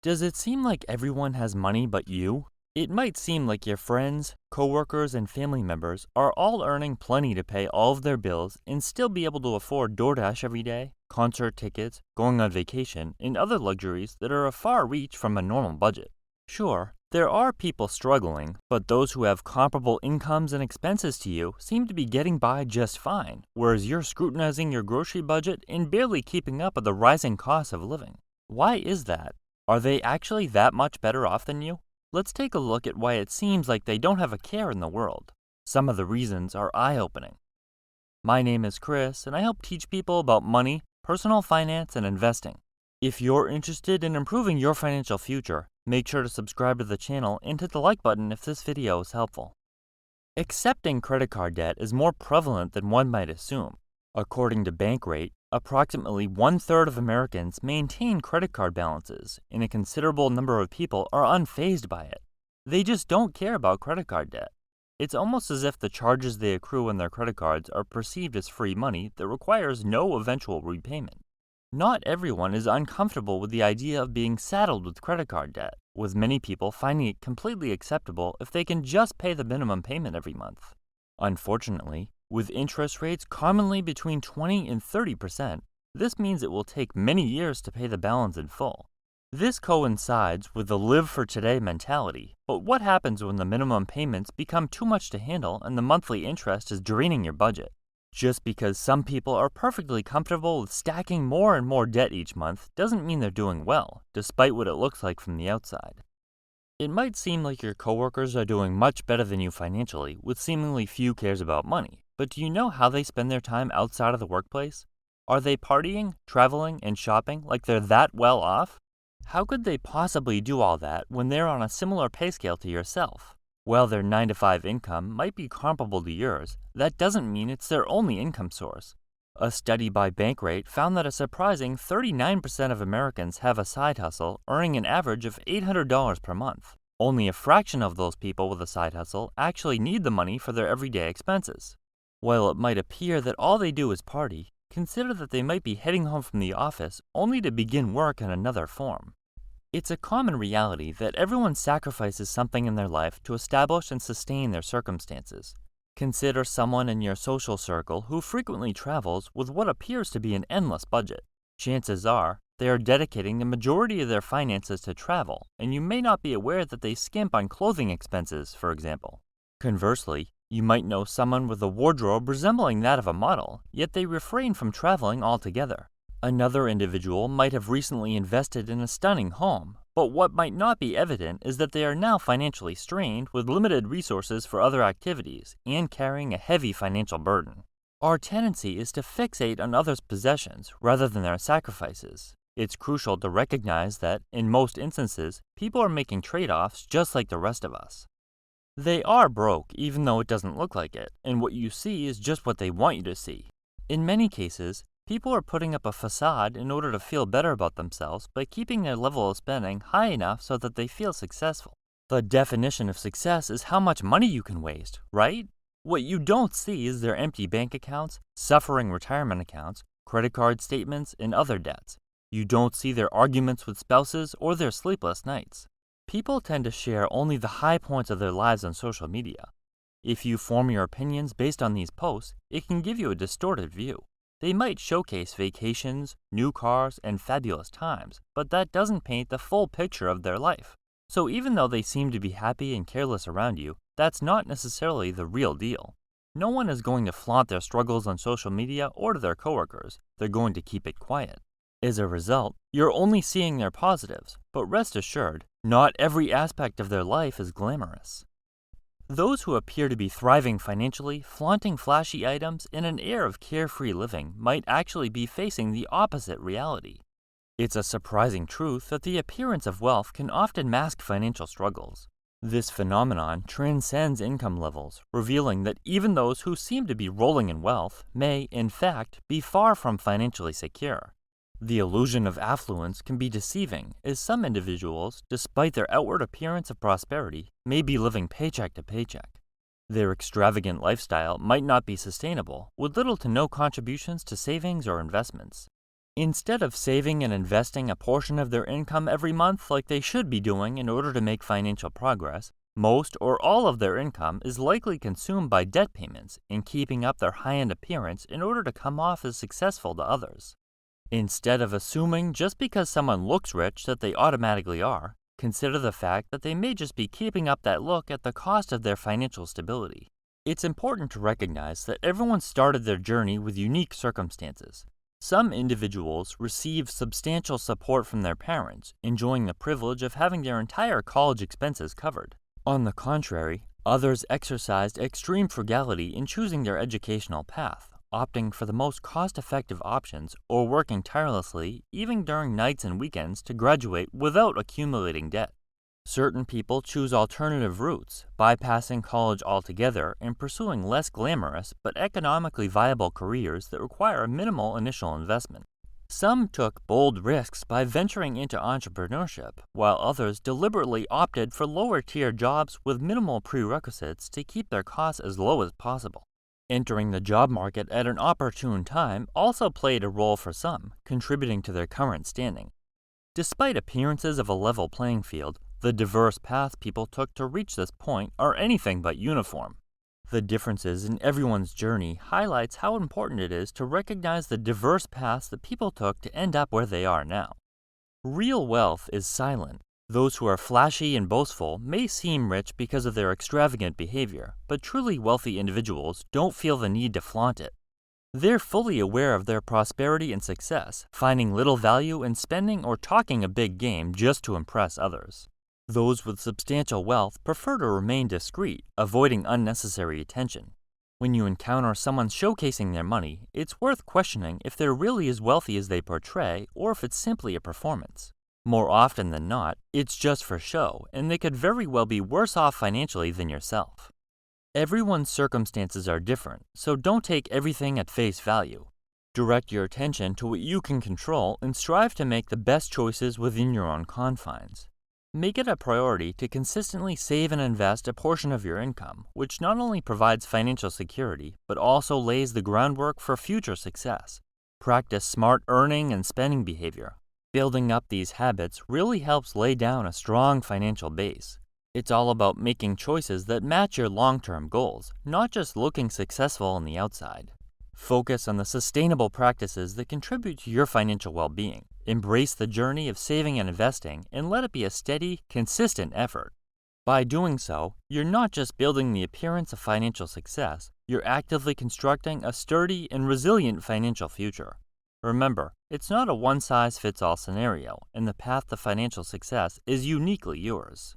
Does it seem like everyone has money but you? It might seem like your friends, coworkers, and family members are all earning plenty to pay all of their bills and still be able to afford Doordash every day, concert tickets, going on vacation, and other luxuries that are a far reach from a normal budget. Sure, there are people struggling, but those who have comparable incomes and expenses to you seem to be getting by just fine, whereas you're scrutinizing your grocery budget and barely keeping up with the rising costs of living. Why is that? Are they actually that much better off than you? Let's take a look at why it seems like they don't have a care in the world. Some of the reasons are eye-opening. My name is Chris, and I help teach people about money, personal finance, and investing. If you're interested in improving your financial future, make sure to subscribe to the channel and hit the like button if this video is helpful. Accepting credit card debt is more prevalent than one might assume. According to Bankrate, approximately one-third of Americans maintain credit card balances, and a considerable number of people are unfazed by it. They just don't care about credit card debt. It's almost as if the charges they accrue on their credit cards are perceived as free money that requires no eventual repayment. Not everyone is uncomfortable with the idea of being saddled with credit card debt, with many people finding it completely acceptable if they can just pay the minimum payment every month. Unfortunately, with interest rates commonly between 20 and 30%, this means it will take many years to pay the balance in full. This coincides with the live for today mentality, but what happens when the minimum payments become too much to handle and the monthly interest is draining your budget? Just because some people are perfectly comfortable with stacking more and more debt each month doesn't mean they're doing well, despite what it looks like from the outside. It might seem like your coworkers are doing much better than you financially, with seemingly few cares about money. But do you know how they spend their time outside of the workplace? Are they partying, traveling, and shopping like they're that well off? How could they possibly do all that when they're on a similar pay scale to yourself? While their 9-to-5 income might be comparable to yours, that doesn't mean it's their only income source. A study by Bankrate found that a surprising 39% of Americans have a side hustle earning an average of $800 per month. Only a fraction of those people with a side hustle actually need the money for their everyday expenses. While it might appear that all they do is party, consider that they might be heading home from the office only to begin work in another form. It's a common reality that everyone sacrifices something in their life to establish and sustain their circumstances. Consider someone in your social circle who frequently travels with what appears to be an endless budget. Chances are, they are dedicating the majority of their finances to travel, and you may not be aware that they skimp on clothing expenses, for example. Conversely, you might know someone with a wardrobe resembling that of a model, yet they refrain from traveling altogether. Another individual might have recently invested in a stunning home, but what might not be evident is that they are now financially strained with limited resources for other activities and carrying a heavy financial burden. Our tendency is to fixate on others' possessions rather than their sacrifices. It's crucial to recognize that, in most instances, people are making trade-offs just like the rest of us. They are broke even though it doesn't look like it, and what you see is just what they want you to see. In many cases, people are putting up a facade in order to feel better about themselves by keeping their level of spending high enough so that they feel successful. The definition of success is how much money you can waste, right? What you don't see is their empty bank accounts, suffering retirement accounts, credit card statements, and other debts. You don't see their arguments with spouses or their sleepless nights. People tend to share only the high points of their lives on social media. If you form your opinions based on these posts, it can give you a distorted view. They might showcase vacations, new cars, and fabulous times, but that doesn't paint the full picture of their life. So even though they seem to be happy and careless around you, that's not necessarily the real deal. No one is going to flaunt their struggles on social media or to their coworkers. They're going to keep it quiet. As a result, you're only seeing their positives, but rest assured, not every aspect of their life is glamorous. Those who appear to be thriving financially, flaunting flashy items, and an air of carefree living might actually be facing the opposite reality. It's a surprising truth that the appearance of wealth can often mask financial struggles. This phenomenon transcends income levels, revealing that even those who seem to be rolling in wealth may, in fact, be far from financially secure. The illusion of affluence can be deceiving, as some individuals, despite their outward appearance of prosperity, may be living paycheck to paycheck. Their extravagant lifestyle might not be sustainable, with little to no contributions to savings or investments. Instead of saving and investing a portion of their income every month like they should be doing in order to make financial progress, most or all of their income is likely consumed by debt payments and keeping up their high-end appearance in order to come off as successful to others. Instead of assuming just because someone looks rich that they automatically are, consider the fact that they may just be keeping up that look at the cost of their financial stability. It's important to recognize that everyone started their journey with unique circumstances. Some individuals receive substantial support from their parents, enjoying the privilege of having their entire college expenses covered. On the contrary, others exercised extreme frugality in choosing their educational path, opting for the most cost-effective options or working tirelessly even during nights and weekends to graduate without accumulating debt. Certain people choose alternative routes, bypassing college altogether and pursuing less glamorous but economically viable careers that require a minimal initial investment. Some took bold risks by venturing into entrepreneurship, while others deliberately opted for lower-tier jobs with minimal prerequisites to keep their costs as low as possible. Entering the job market at an opportune time also played a role for some, contributing to their current standing. Despite appearances of a level playing field, the diverse paths people took to reach this point are anything but uniform. The differences in everyone's journey highlights how important it is to recognize the diverse paths that people took to end up where they are now. Real wealth is silent. Those who are flashy and boastful may seem rich because of their extravagant behavior, but truly wealthy individuals don't feel the need to flaunt it. They're fully aware of their prosperity and success, finding little value in spending or talking a big game just to impress others. Those with substantial wealth prefer to remain discreet, avoiding unnecessary attention. When you encounter someone showcasing their money, it's worth questioning if they're really as wealthy as they portray or if it's simply a performance. More often than not, it's just for show, and they could very well be worse off financially than yourself. Everyone's circumstances are different, so don't take everything at face value. Direct your attention to what you can control and strive to make the best choices within your own confines. Make it a priority to consistently save and invest a portion of your income, which not only provides financial security, but also lays the groundwork for future success. Practice smart earning and spending behavior. Building up these habits really helps lay down a strong financial base. It's all about making choices that match your long-term goals, not just looking successful on the outside. Focus on the sustainable practices that contribute to your financial well-being. Embrace the journey of saving and investing, and let it be a steady, consistent effort. By doing so, you're not just building the appearance of financial success, you're actively constructing a sturdy and resilient financial future. Remember, it's not a one-size-fits-all scenario, and the path to financial success is uniquely yours.